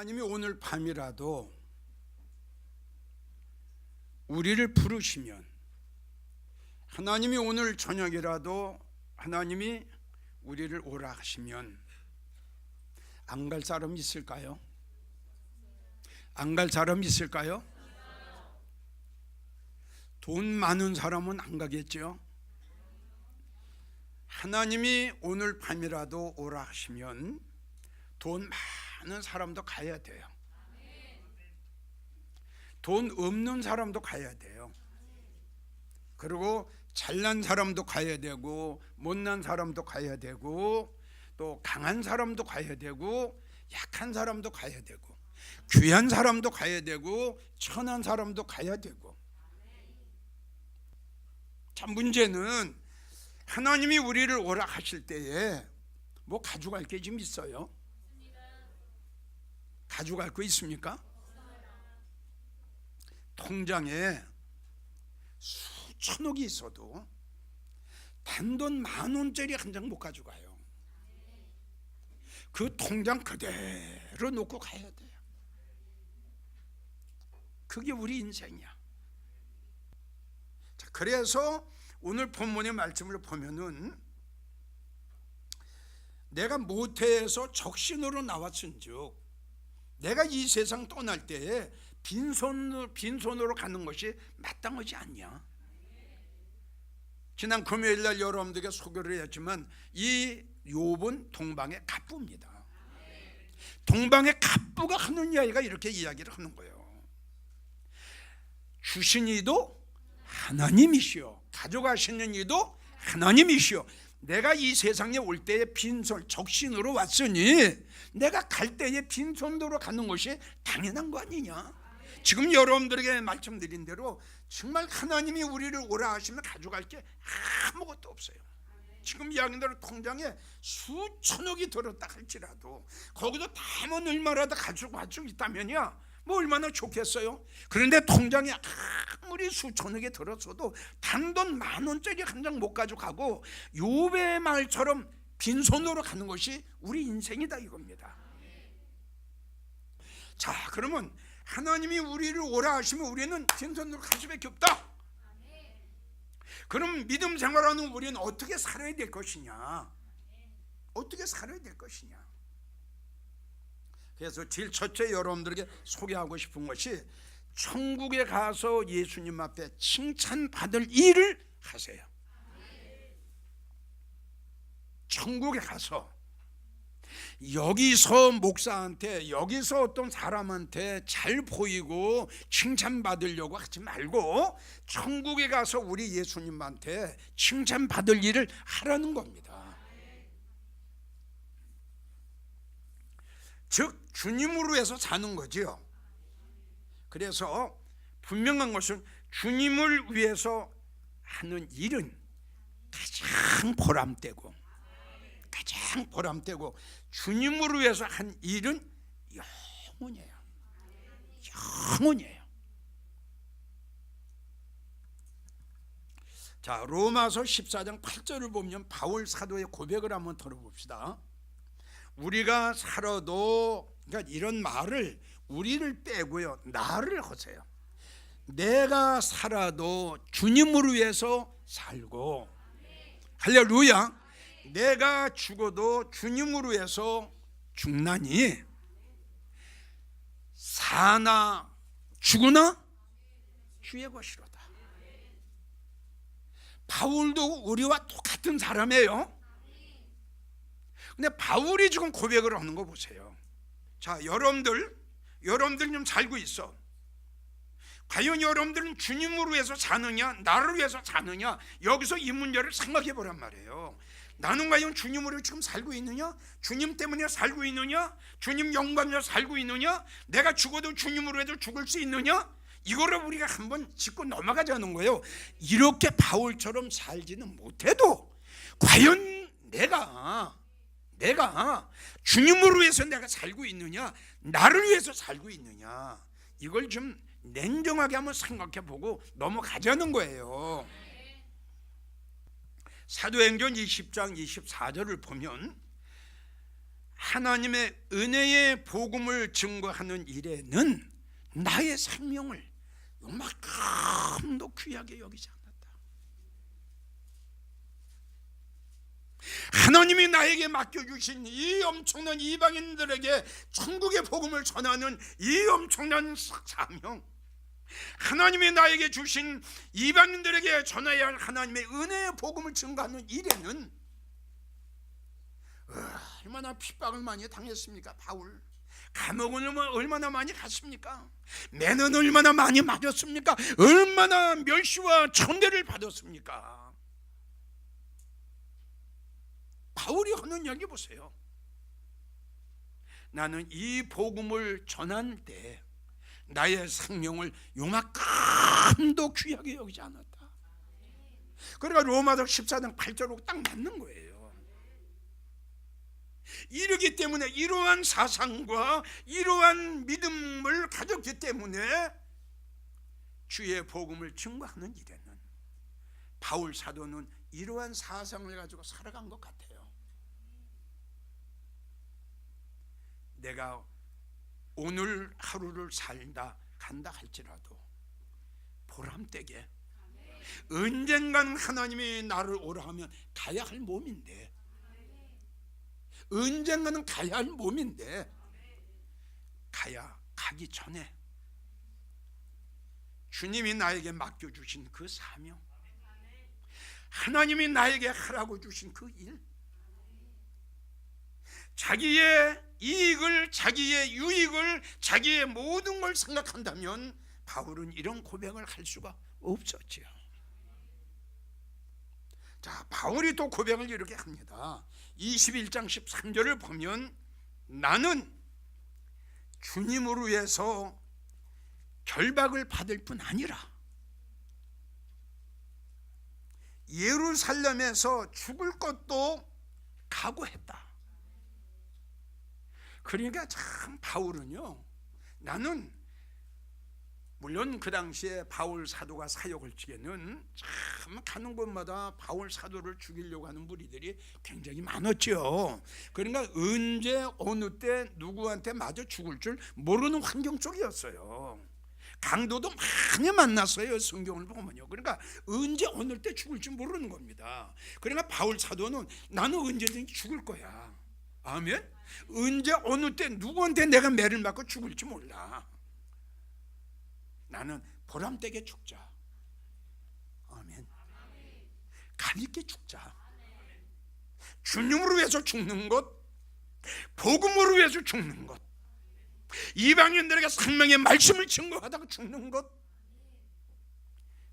하나님이 오늘 밤이라도 우리를 부르시면, 하나님이 오늘 저녁이라도 하나님이 우리를 오라 하시면 안 갈 사람 있을까요? 안 갈 사람 있을까요? 돈 많은 사람은 안 가겠죠. 하나님이 오늘 밤이라도 오라 하시면 돈 많은 사람도 가야 돼요. 돈 없는 사람도 가야 돼요. 그리고 잘난 사람도 가야 되고, 못난 사람도 가야 되고, 또 강한 사람도 가야 되고, 약한 사람도 가야 되고, 귀한 사람도 가야 되고, 천한 사람도 가야 되고. 참 문제는 하나님이 우리를 오라 하실 때에 뭐 가져갈 게 좀 있어요? 가져갈 거 있습니까? 통장에 수천억이 있어도 단돈 10,000원짜리 한 장 못 가져가요. 그 통장 그대로 놓고 가야 돼요. 그게 우리 인생이야. 자, 그래서 오늘 본문의 말씀을 보면은 내가 모태에서 적신으로 나왔은즉 내가 이 세상 떠날 때에 빈손으로 가는 것이 마땅하지 않냐. 지난 금요일 날 여러분들에게 소개를 했지만 이 욥은 동방의 갑부입니다. 동방의 갑부가 하는 이야기가 이렇게 이야기를 하는 거예요. 주신 이도 하나님이시오, 가져가시는 이도 하나님이시오. 내가 이 세상에 올 때에 빈손 적신으로 왔으니 내가 갈 때에 빈손으로 가는 것이 당연한 거 아니냐. 지금 여러분들에게 말씀드린 대로 정말 하나님이 우리를 오라 하시면 가져갈 게 아무것도 없어요. 지금 이야기한 대로 통장에 수천억이 들었다 할지라도 거기서 다만 얼마라도 가지고 있다면야 뭐 얼마나 좋겠어요. 그런데 통장에 아무리 수천억이 들었어도 단돈 10,000원짜리 한 장 못 가져가고 욥의 말처럼 빈손으로 가는 것이 우리 인생이다 이겁니다. 자, 그러면 하나님이 우리를 오라 하시면 우리는 빈손으로 갈 수밖에 없다. 그럼 믿음 생활하는 우리는 어떻게 살아야 될 것이냐? 어떻게 살아야 될 것이냐? 그래서 제일 첫째 여러분들에게 소개하고 싶은 것이 천국에 가서 예수님 앞에 칭찬받을 일을 하세요. 천국에 가서 여기서 목사한테, 여기서 어떤 사람한테 잘 보이고 칭찬받으려고 하지 말고 천국에 가서 우리 예수님한테 칭찬받을 일을 하라는 겁니다. 즉 주님으로 해서 사는 거지요. 그래서 분명한 것은 주님을 위해서 하는 일은 가장 보람되고 주님으로 위해서 한 일은 영원이에요. 자, 로마서 14장 8절을 보면 바울 사도의 고백을 한번 들어봅시다. 우리가 살아도, 그러니까 이런 말을 우리를 빼고요, 나를 하세요. 내가 살아도 주님으로 위해서 살고, 할렐루야. 내가 죽어도 주님으로 해서 죽나니 사나 죽으나 주의 것이로다. 바울도 우리와 똑같은 사람이에요. 근데 바울이 지금 고백을 하는 거 보세요. 자, 여러분들 좀 살고 있어. 과연 여러분들은 주님으로 해서 사느냐, 나를 위해서 사느냐, 여기서 이 문제를 생각해 보란 말이에요. 나는 과연 주님으로 지금 살고 있느냐? 주님 때문에 살고 있느냐? 주님 영광으로 살고 있느냐? 내가 죽어도 주님으로 해도 죽을 수 있느냐? 이거를 우리가 한번 짚고 넘어가자는 거예요. 이렇게 바울처럼 살지는 못해도 과연 내가 주님으로 해서 내가 살고 있느냐, 나를 위해서 살고 있느냐, 이걸 좀 냉정하게 한번 생각해 보고 넘어가자는 거예요. 사도행전 20장 24절을 보면 하나님의 은혜의 복음을 증거하는 일에는 나의 생명을 요만큼도 귀하게 여기지 않았다. 하나님이 나에게 맡겨주신 이 엄청난 이방인들에게 천국의 복음을 전하는 이 엄청난 사명, 하나님이 나에게 주신 이방인들에게 전해야 할 하나님의 은혜의 복음을 증거하는 일에는 얼마나 핍박을 많이 당했습니까? 바울 감옥은 얼마나 많이 갔습니까? 매는 얼마나 많이 맞았습니까? 얼마나 멸시와 천대를 받았습니까? 바울이 하는 이야기 보세요. 나는 이 복음을 전할 때 나의 생명을 요만큼도 귀하게 여기지 않았다. 그러니까 로마서 14장 8절로 딱 맞는 거예요. 이러기 때문에 이러한 사상과 이러한 믿음을 가졌기 때문에 주의 복음을 증거하는 일에는 바울 사도는 이러한 사상을 가지고 살아간 것 같아요. 내가 오늘 하루를 간다 할지라도 보람되게 언젠가는 하나님이 나를 오라 하면 가야 할 몸인데, 언젠가는 가야 할 몸인데 가기 전에 주님이 나에게 맡겨주신 그 사명, 하나님이 나에게 하라고 주신 그 일, 자기의 이익을, 자기의 유익을, 자기의 모든 걸 생각한다면 바울은 이런 고백을 할 수가 없었지요. 자, 바울이 또 고백을 이렇게 합니다. 21장 13절을 보면 나는 주님으로 위해서 결박을 받을 뿐 아니라 예루살렘에서 죽을 것도 각오했다. 그러니까 참 바울은요, 나는 물론 그 당시에 바울 사도가 사역을 지게는 참 가는 곳마다 바울 사도를 죽이려고 하는 무리들이 굉장히 많았죠. 그러니까 언제 어느 때 누구한테 맞아 죽을 줄 모르는 환경 속이었어요. 강도도 많이 만났어요, 성경을 보면요. 그러니까 언제 어느 때 죽을 줄 모르는 겁니다. 그러니까 바울 사도는 나는 언제든지 죽을 거야. 아멘. 언제 어느 때 누구한테 내가 매를 맞고 죽을지 몰라. 나는 보람되게 죽자. 아멘. 가볍게 죽자. 주님으로 위해서 죽는 것, 복음으로 위해서 죽는 것, 이방인들에게 생명의 말씀을 증거하다가 죽는 것.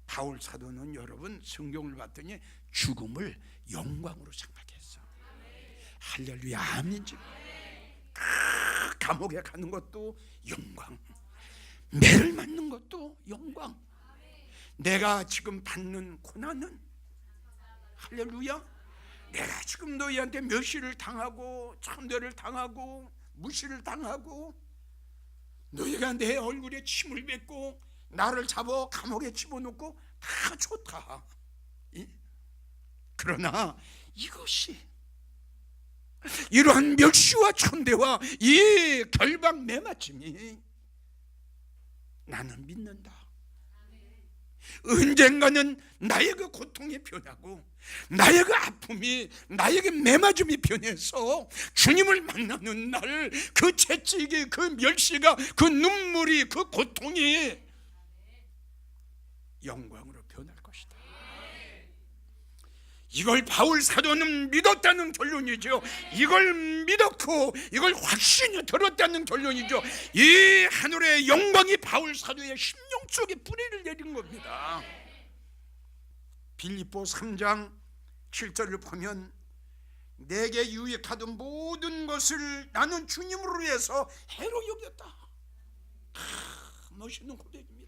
바울 사도는 여러분 성경을 봤더니 죽음을 영광으로 생각했어. 할렐루야, 아멘이지. 감옥에 가는 것도 영광, 매를 맞는 것도 영광, 내가 지금 받는 고난은 할렐루야, 내가 지금 너희한테 멸시를 당하고 천대를 당하고 무시를 당하고 너희가 내 얼굴에 침을 뱉고 나를 잡아 감옥에 집어넣고 다 좋다. 그러나 이것이 이러한 멸시와 천대와 이 결박 매맞음이 나는 믿는다. 언젠가는 나의 그 고통이 변하고 나의 그 아픔이, 나에게 매맞음이 변해서 주님을 만나는 날 그 채찍이, 그 멸시가, 그 눈물이, 그 고통이 영광으로 변할 것이다. 이걸 바울 사도는 믿었다는 결론이죠. 이걸 믿었고 이걸 확신이 들었다는 결론이죠. 이 하늘의 영광이 바울 사도의 심령 속에 뿌리를 내린 겁니다. 빌립보 3장 7절을 보면 내게 유익하던 모든 것을 나는 주님으로 위해서 해로 여겼다. 멋있는 고백입니다.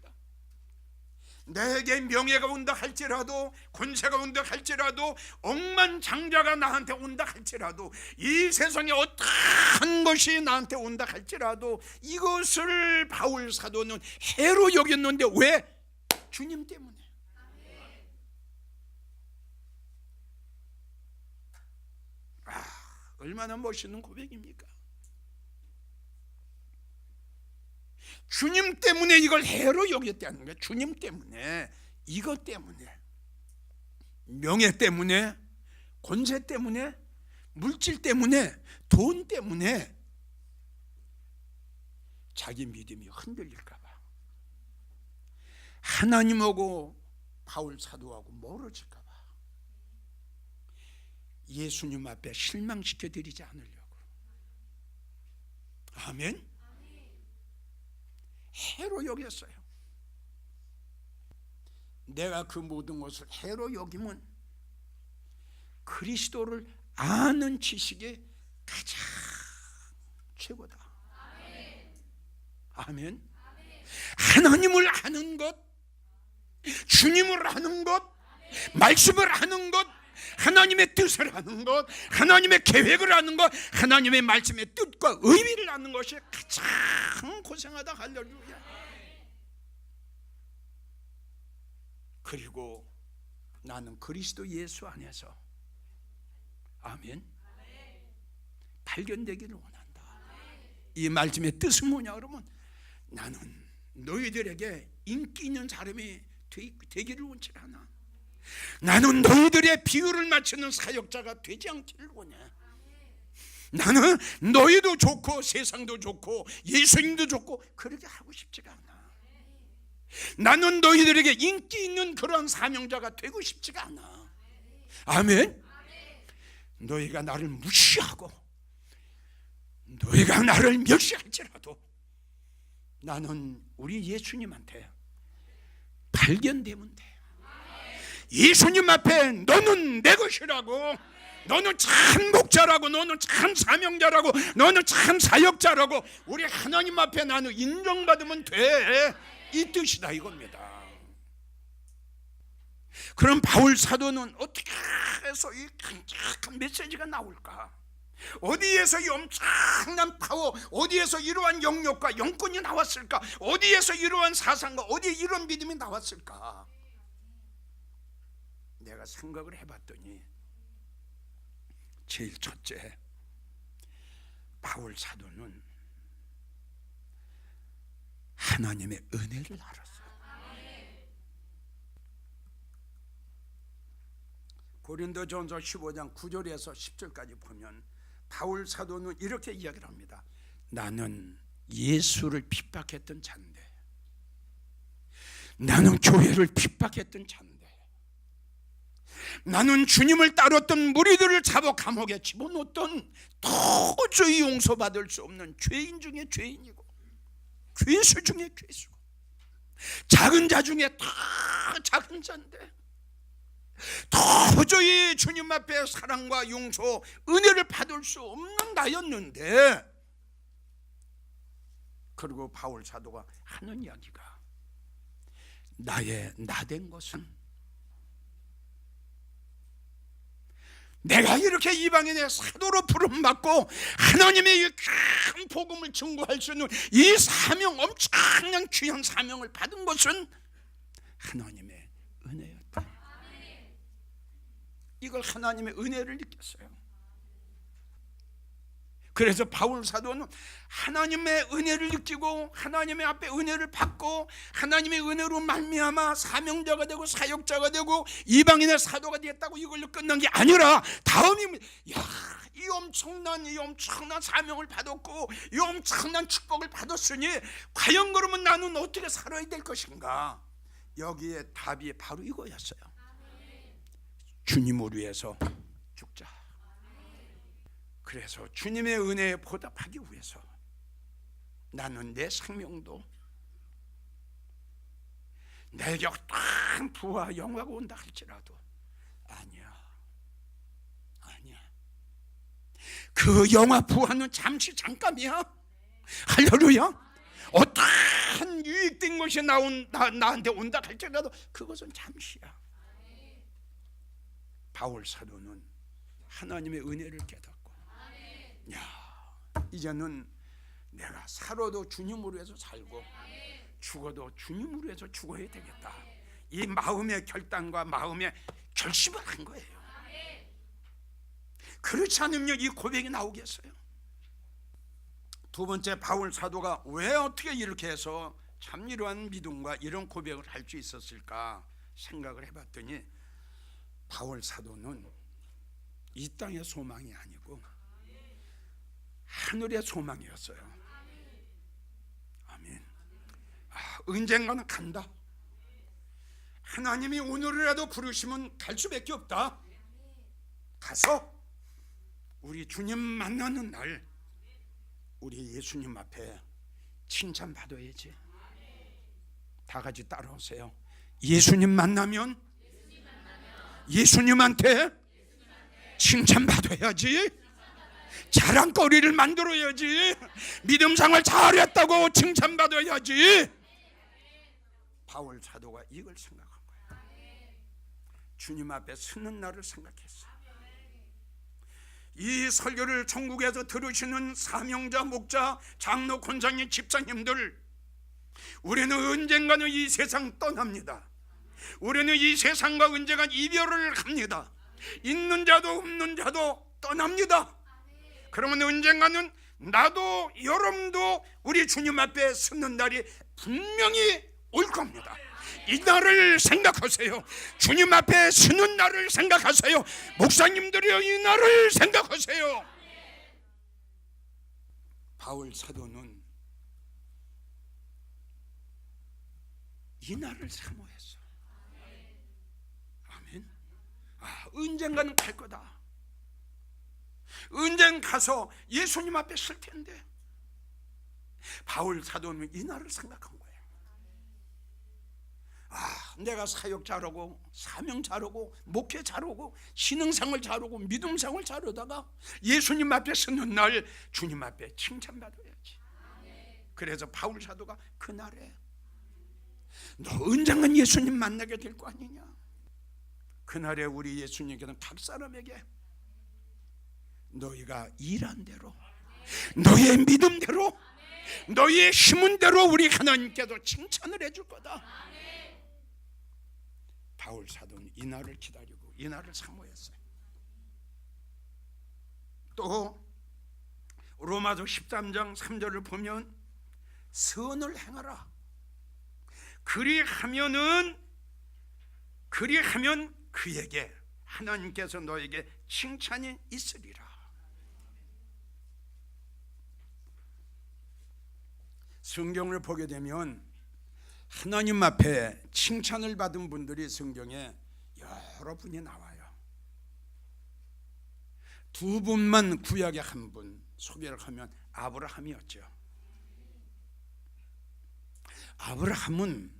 내게 명예가 온다 할지라도, 권세가 온다 할지라도, 억만장자가 나한테 온다 할지라도, 이 세상에 어떠한 것이 나한테 온다 할지라도 이것을 바울 사도는 해로 여겼는데 왜? 주님 때문에. 얼마나 멋있는 고백입니까? 주님 때문에 이걸 해로 여겼다는 거예요. 주님 때문에, 이것 때문에, 명예 때문에, 권세 때문에, 물질 때문에, 돈 때문에 자기 믿음이 흔들릴까 봐, 하나님하고 바울 사도하고 멀어질까 봐, 예수님 앞에 실망시켜 드리지 않으려고. 아멘. 해로 여겼어요. 내가 그 모든 것을 해로 여기면 그리스도를 아는 지식이 가장 최고다. 아멘. 하나님을 아는 것, 주님을 아는 것, 말씀을 아는 것, 하나님의 뜻을 아는 것, 하나님의 계획을 아는 것, 하나님의 말씀의 뜻과 의미를 아는 것이 가장 고생하다. 할렐루야. 그리고 나는 그리스도 예수 안에서, 아멘, 발견되기를 원한다. 이 말씀의 뜻은 뭐냐 그러면, 나는 너희들에게 인기 있는 사람이 되기를 원치 않아. 나는 너희들의 비유를 맞추는 사역자가 되지 않기를 원해. 나는 너희도 좋고 세상도 좋고 예수님도 좋고 그렇게 하고 싶지가 않아. 나는 너희들에게 인기 있는 그런 사명자가 되고 싶지가 않아. 아멘. 너희가 나를 무시하고 너희가 나를 멸시할지라도 나는 우리 예수님한테 발견되면 돼. 예수님 앞에 너는 내 것이라고, 너는 참 목자라고, 너는 참 사명자라고, 너는 참 사역자라고 우리 하나님 앞에 나는 인정받으면 돼. 이 뜻이다 이겁니다. 그럼 바울 사도는 어떻게 해서 이 강력한 메시지가 나올까? 어디에서 이 엄청난 파워, 어디에서 이러한 영역과 영권이 나왔을까? 어디에서 이러한 사상과 어디에 이런 믿음이 나왔을까? 내가 생각을 해봤더니 제일 첫째, 바울 사도는 하나님의 은혜를 알았어요. 고린도전서 15장 9절에서 10절까지 보면 바울 사도는 이렇게 이야기를 합니다. 나는 예수를 핍박했던 자인데, 나는 교회를 핍박했던 자인데, 나는 주님을 따랐던 무리들을 잡아 감옥에 집어넣었던 도저히 용서받을 수 없는 죄인 중에 죄인이고 괴수 중에 괴수고 작은 자 중에 다 작은 자인데 도저히 주님 앞에 사랑과 용서, 은혜를 받을 수 없는 나였는데, 그리고 바울 사도가 하는 이야기가, 나의 나된 것은 내가 이렇게 이방인의 사도로 부름받고 하나님의 큰 복음을 증거할 수 있는 이 사명, 엄청난 귀한 사명을 받은 것은 하나님의 은혜였다. 이걸 하나님의 은혜를 느꼈어요. 그래서 바울 사도는 하나님의 은혜를 느끼고 하나님의 앞에 은혜를 받고 하나님의 은혜로 말미암아 사명자가 되고 사역자가 되고 이방인의 사도가 되었다고 이걸로 끝난 게 아니라 다음이, 이 엄청난 사명을 받았고 이 엄청난 축복을 받았으니 과연 그러면 나는 어떻게 살아야 될 것인가? 여기에 답이 바로 이거였어요. 주님을 위해서 죽자. 그래서 주님의 은혜에 보답하기 위해서 나는 내 생명도 내게 어떠한 부와 영화가 온다 할지라도 아니야. 그 영화 부와는 잠시 잠깐이야. 할렐루야. 어떠한 유익된 것이 나한테 온다 할지라도 그것은 잠시야. 바울 사도는 하나님의 은혜를 깨닫고, 이제는 내가 살아도 주님으로 위해서 살고 죽어도 주님으로 위해서 죽어야 되겠다. 이 마음의 결단과 마음의 결심을 한 거예요. 그렇지 않으면 이 고백이 나오겠어요? 두 번째, 바울 사도가 왜 어떻게 이렇게 해서 참 이러한 믿음과 이런 고백을 할 수 있었을까 생각을 해봤더니, 바울 사도는 이 땅의 소망이 아니고 하늘의 소망이었어요. 아멘. 언젠가는 간다. 하나님이 오늘이라도 부르시면 갈 수밖에 없다. 가서 우리 주님 만나는 날 우리 예수님 앞에 칭찬받아야지. 다 같이 따라오세요. 예수님 만나면 예수님한테 칭찬받아야지. 자랑거리를 만들어야지. 믿음생활 잘했다고 칭찬받아야지. 바울 사도가 이걸 생각한 거예요. 주님 앞에 서는 날을 생각했어요. 이 설교를 전국에서 들으시는 사명자, 목자, 장로, 권장님, 집사님들, 우리는 언젠가는 이 세상 떠납니다. 우리는 이 세상과 언젠가 이별을 합니다. 있는 자도 없는 자도 떠납니다. 그러면 언젠가는 나도 여러분도 우리 주님 앞에 서는 날이 분명히 올 겁니다. 이 날을 생각하세요. 주님 앞에 서는 날을 생각하세요. 목사님들이여, 이 날을 생각하세요. 바울 사도는 이 날을 사모했어. 아멘. 언젠가는 갈 거다. 언젠 가서 예수님 앞에 설 텐데. 바울 사도는 이 날을 생각한 거예요. 내가 사역 잘하고 사명 잘하고 목회 잘하고 신앙생활 잘하고 믿음생활 잘하다가 예수님 앞에 서는 날 주님 앞에 칭찬받아야지. 그래서 바울 사도가 그날에 너 언젠간 예수님 만나게 될 거 아니냐. 그날에 우리 예수님께는 각 사람에게 너희가 일한 대로, 너희의 믿음대로, 너희의 힘은 대로 우리 하나님께서 칭찬을 해줄 거다. 바울 사도는 이 날을 기다리고 이 날을 사모했어요. 또 로마서 13장 3절을 보면 선을 행하라. 그리하면 그에게 하나님께서 너에게 칭찬이 있으리라. 성경을 보게 되면 하나님 앞에 칭찬을 받은 분들이 성경에 여러 분이 나와요. 두 분만 구약에 한 분 소개를 하면 아브라함이었죠. 아브라함은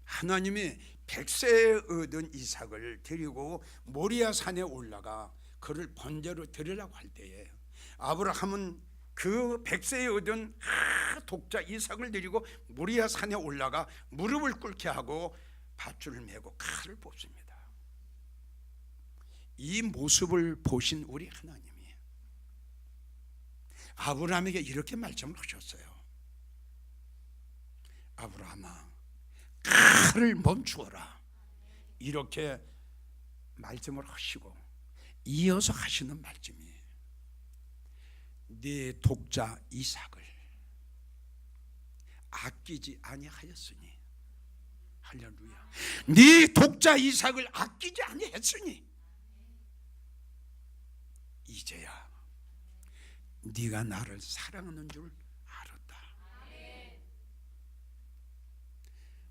하나님이 100세에 얻은 이삭을 데리고 모리아 산에 올라가 그를 번제로 드리려고 할 때에 아브라함은 그 100세에 얻은 독자 이삭을 데리고 모리아 산에 올라가 무릎을 꿇게 하고 밧줄을 메고 칼을 뽑습니다. 이 모습을 보신 우리 하나님이 아브라함에게 이렇게 말씀을 하셨어요. 아브라함아, 칼을 멈추어라. 이렇게 말씀을 하시고 이어서 하시는 말씀이 네 독자 이삭을 아끼지 아니하였으니, 할렐루야. 네 독자 이삭을 아끼지 아니했으니 이제야 네가 나를 사랑하는 줄 알았다.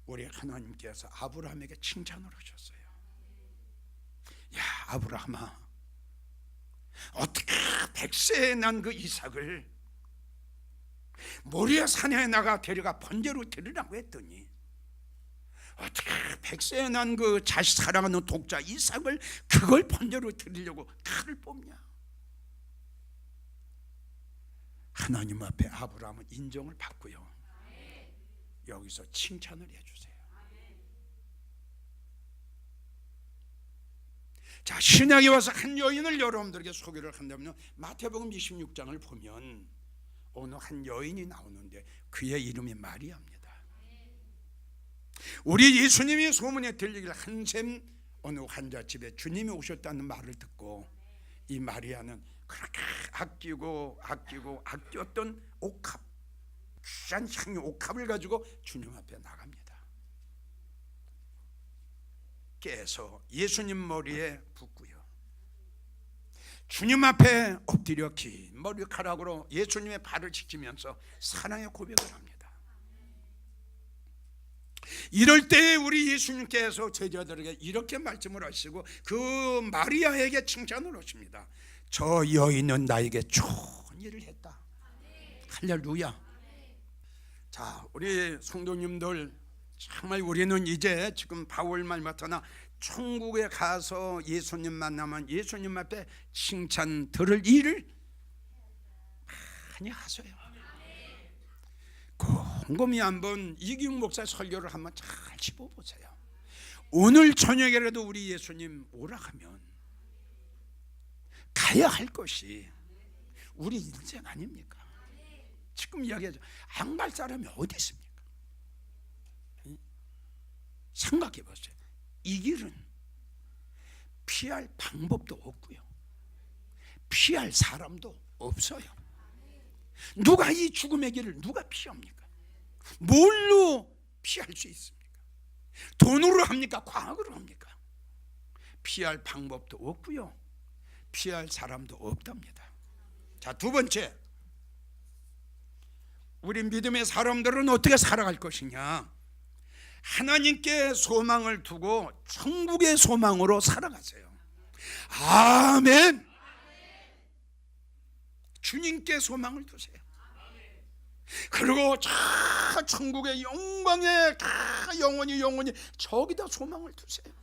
우리 하나님께서 아브라함에게 칭찬을 하셨어요. 야, 아브라함아, 어떻게 100세에 난 그 이삭을 모리아 산에 나가 데려가 번제로 드리라고 했더니 어떻게 100세에 난 그 자식 사랑하는 독자 이삭을 그걸 번제로 드리려고 칼을 뽑냐. 하나님 앞에 아브라함은 인정을 받고요, 여기서 칭찬을 해주세요. 자, 신약에 와서 한 여인을 여러분들에게 소개를 한다면 마태복음 26장을 보면 어느 한 여인이 나오는데 그의 이름이 마리아입니다. 우리 예수님이 소문에 들리길 한샘 어느 환자집에 주님이 오셨다는 말을 듣고 이 마리아는 그렇게 아꼈던 옥합, 귀한 향유 옥합을 가지고 주님 앞에 나갑니다. 깨서 예수님 머리에 붓고요, 주님 앞에 엎드려 긴 머리카락으로 예수님의 발을 씻기면서 사랑의 고백을 합니다. 이럴 때 우리 예수님께서 제자들에게 이렇게 말씀을 하시고 그 마리아에게 칭찬을 하십니다. 저 여인은 나에게 좋은 일을 했다. 할렐루야. 자, 우리 성도님들, 정말 우리는 이제 지금 바울 말 맡아나 천국에 가서 예수님 만나면 예수님 앞에 칭찬 들을 일을 많이 하세요. 곰곰이 한번 이기웅 목사 설교를 한번 잘 짚어보세요. 오늘 저녁에라도 우리 예수님 오라 하면 가야 할 것이 우리 인생 아닙니까? 지금 이야기하죠. 안 갈 사람이 어디 있습니까? 생각해 보세요. 이 길은 피할 방법도 없고요, 피할 사람도 없어요. 누가 이 죽음의 길을 누가 피합니까? 뭘로 피할 수 있습니까? 돈으로 합니까? 과학으로 합니까? 피할 방법도 없고요, 피할 사람도 없답니다. 자, 두 번째, 우리 믿음의 사람들은 어떻게 살아갈 것이냐? 하나님께 소망을 두고 천국의 소망으로 살아가세요. 아멘. 주님께 소망을 두세요. 그리고 저 천국의 영광에 영원히 저기다 소망을 두세요.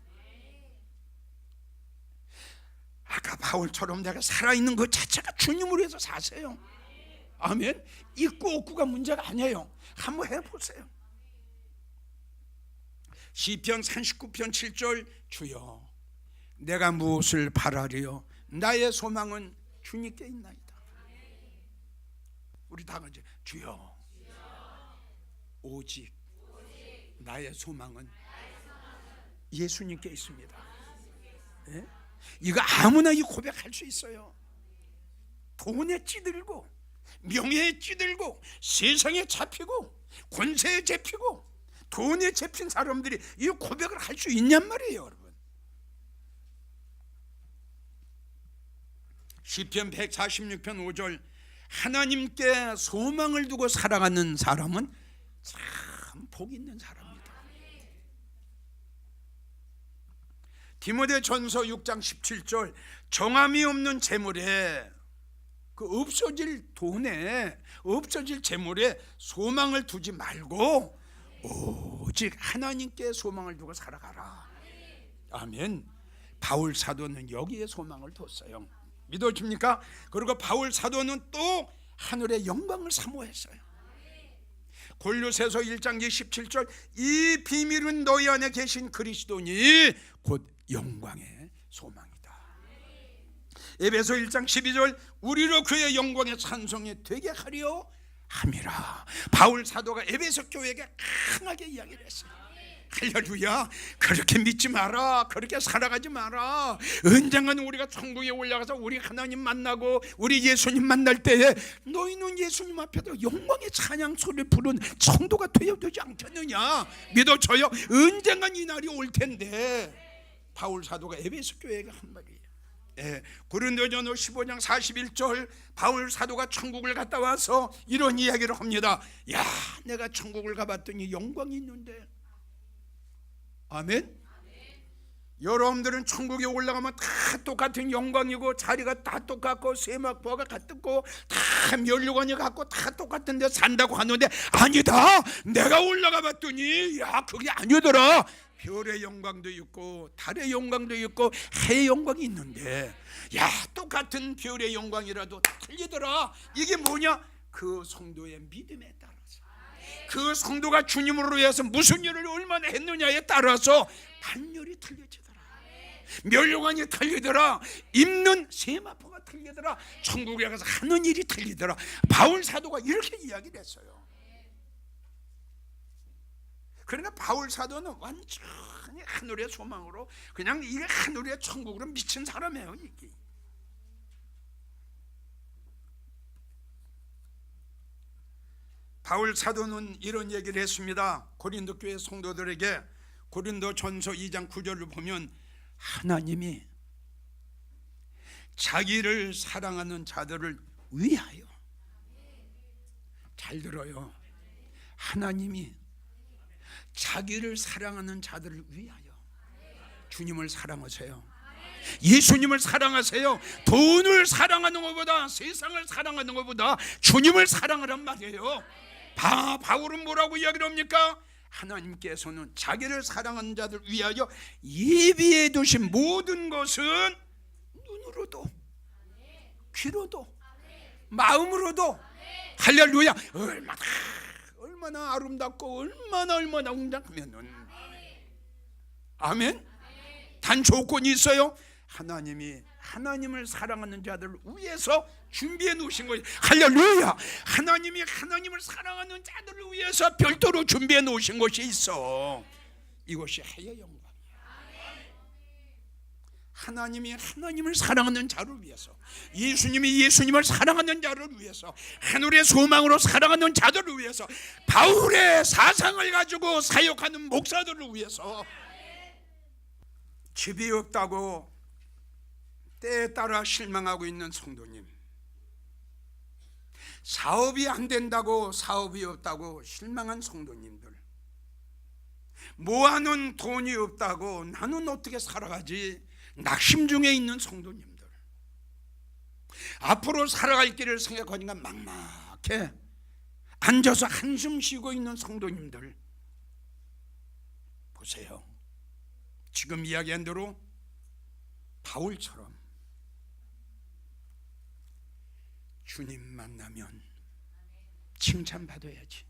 아까 바울처럼 내가 살아있는 것 자체가 주님을 위해서 사세요. 아멘. 있고 없고가 문제가 아니에요. 한번 해보세요. 시편 39편 7절, 주여 내가 무엇을 바라리요? 나의 소망은 주님께 있나이다. 우리 다 같이 주여 오직 나의 소망은 예수님께 있습니다. 네? 이거 아무나 이 고백할 수 있어요. 돈에 찌들고 명예에 찌들고 세상에 잡히고 권세에 잡히고 돈에 잡힌 사람들이 이 고백을 할 수 있냔 말이에요, 여러분. 시편 146편 5절, 하나님께 소망을 두고 살아가는 사람은 참 복 있는 사람입니다. 디모데전서 6장 17절, 정함이 없는 재물에, 그 없어질 돈에, 없어질 재물에 소망을 두지 말고 오직 하나님께 소망을 두고 살아가라. 아멘. 바울 사도는 여기에 소망을 뒀어요. 믿어집니까? 그리고 바울 사도는 또 하늘의 영광을 사모했어요. 골로새서 1장 27절, 이 비밀은 너희 안에 계신 그리스도니 곧 영광의 소망이다. 에베소 1장 12절, 우리로 그의 영광의 찬송이 되게 하려 함이라. 바울 사도가 에베소 교회에게 강하게 이야기를 했어요. 할렐루야. 그렇게 믿지 마라. 그렇게 살아가지 마라. 언젠가는 우리가 천국에 올라가서 우리 하나님 만나고 우리 예수님 만날 때에 너희는 예수님 앞에서 영광의 찬양 소리를 부른 성도가 되어야 되지 않겠느냐. 믿어져요. 언젠간 이 날이 올 텐데, 바울 사도가 에베소 교회에게 한 말이에요. 고린도전서 15장 41절, 바울 사도가 천국을 갔다 와서 이런 이야기를 합니다. 야, 내가 천국을 가봤더니 영광이 있는데. 아멘. 여러분들은 천국에 올라가면 다 똑같은 영광이고 자리가 다 똑같고 세마포가 같고 다 면류관이 같고 다 똑같은 데 산다고 하는데, 아니다. 내가 올라가 봤더니 야, 그게 아니더라. 별의 영광도 있고 달의 영광도 있고 해의 영광이 있는데, 야, 똑같은 별의 영광이라도 틀리더라. 이게 뭐냐? 그 성도의 믿음에 따라서, 그 성도가 주님으로 위해서 무슨 일을 얼마나 했느냐에 따라서 반열이 틀려지더라. 면류관이 틀리더라. 입는 세마포가 틀리더라. 천국에 가서 하는 일이 틀리더라. 바울 사도가 이렇게 이야기를 했어요. 그러니까 바울 사도는 완전히 하늘의 소망으로, 그냥 이게 하늘의 천국으로 미친 사람이에요. 이게 바울 사도는 이런 얘기를 했습니다. 고린도 교회 성도들에게 고린도전서 2장 9절을 보면 하나님이 자기를 사랑하는 자들을 위하여, 잘 들어요, 하나님이 자기를 사랑하는 자들을 위하여, 주님을 사랑하세요. 예수님을 사랑하세요. 돈을 사랑하는 것보다, 세상을 사랑하는 것보다 주님을 사랑하란 말이에요. 바울은 뭐라고 이야기를 합니까? 하나님께서는 자기를 사랑하는 자들 위하여 예비해 두신 모든 것은 눈으로도 귀로도 마음으로도, 할렐루야, 얼마나 아름답고 얼마나 웅장하면은, 아멘. 단 조건이 있어요. 하나님이 하나님을 사랑하는 자들을 위해서 준비해 놓으신 거예요. 할렐루야. 하나님이 하나님을 사랑하는 자들을 위해서 별도로 준비해 놓으신 것이 있어. 이것이 해의 영광이야. 하나님이 하나님을 사랑하는 자를 위해서, 예수님이 예수님을 사랑하는 자를 위해서, 하늘의 소망으로 사랑하는 자들을 위해서, 바울의 사상을 가지고 사역하는 목사들을 위해서, 집이 없다고 때에 따라 실망하고 있는 성도님, 사업이 안 된다고, 사업이 없다고 실망한 성도님들, 모아놓은 돈이 없다고 나는 어떻게 살아가지 낙심 중에 있는 성도님들, 앞으로 살아갈 길을 생각하니까 막막해 앉아서 한숨 쉬고 있는 성도님들 보세요. 지금 이야기한 대로 바울처럼 주님 만나면 칭찬받아야지.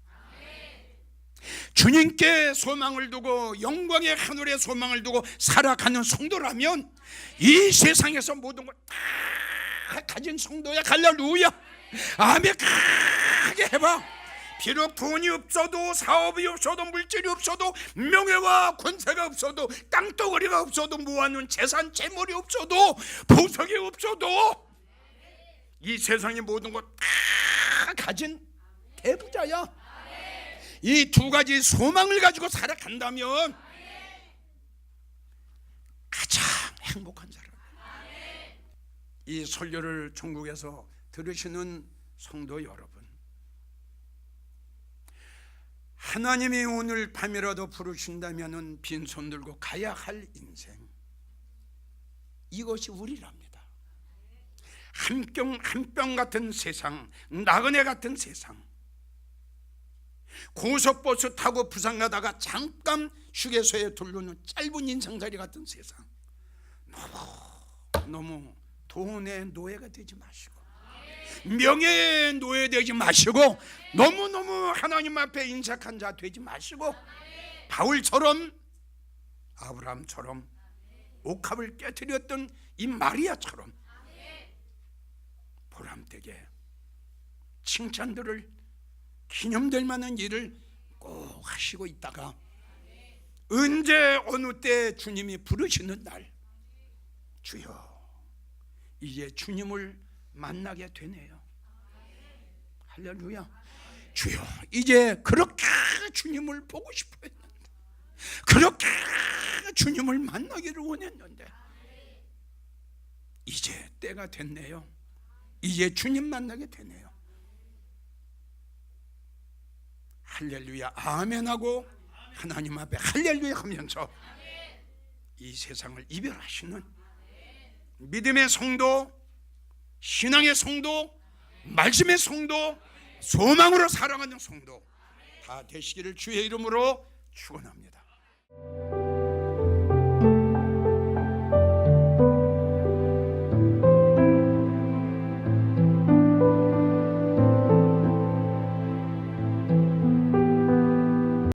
주님께 소망을 두고, 영광의 하늘의 소망을 두고 살아가는 성도라면 이 세상에서 모든 걸 다 가진 성도야. 할렐루야. 아멘. 크게 해봐. 비록 돈이 없어도, 사업이 없어도, 물질이 없어도, 명예와 권세가 없어도, 땅덩어리가 없어도, 모아놓은 재산 재물이 없어도, 보석이 없어도, 이 세상의 모든 것 다 가진 대부자야. 이 두 가지 소망을 가지고 살아간다면 가장 행복한 사람. 이 설교를 전국에서 들으시는 성도 여러분, 하나님이 오늘 밤이라도 부르신다면 빈손 들고 가야 할 인생, 이것이 우리랍니다. 한뼘 같은 세상, 나그네 같은 세상, 고속버스 타고 부산 가다가 잠깐 휴게소에 들르는 짧은 인생살이 같은 세상, 너무 돈의 노예가 되지 마시고, 명예의 노예되지 마시고, 너무너무 하나님 앞에 인색한 자 되지 마시고, 바울처럼, 아브라함처럼, 옥합을 깨뜨렸던 이 마리아처럼 보람되게 칭찬들을, 기념될 만한 일을 꼭 하시고 있다가 언제 어느 때 주님이 부르시는 날, 주여 이제 주님을 만나게 되네요. 할렐루야. 주여 이제 그렇게 주님을 보고 싶어 했는데, 그렇게 주님을 만나기를 원했는데 이제 때가 됐네요. 이제 주님 만나게 되네요. 할렐루야 아멘하고 하나님 앞에 할렐루야 하면서 이 세상을 이별하시는 믿음의 성도, 신앙의 성도, 말씀의 성도, 소망으로 살아가는 성도 다 되시기를 주의 이름으로 축원합니다.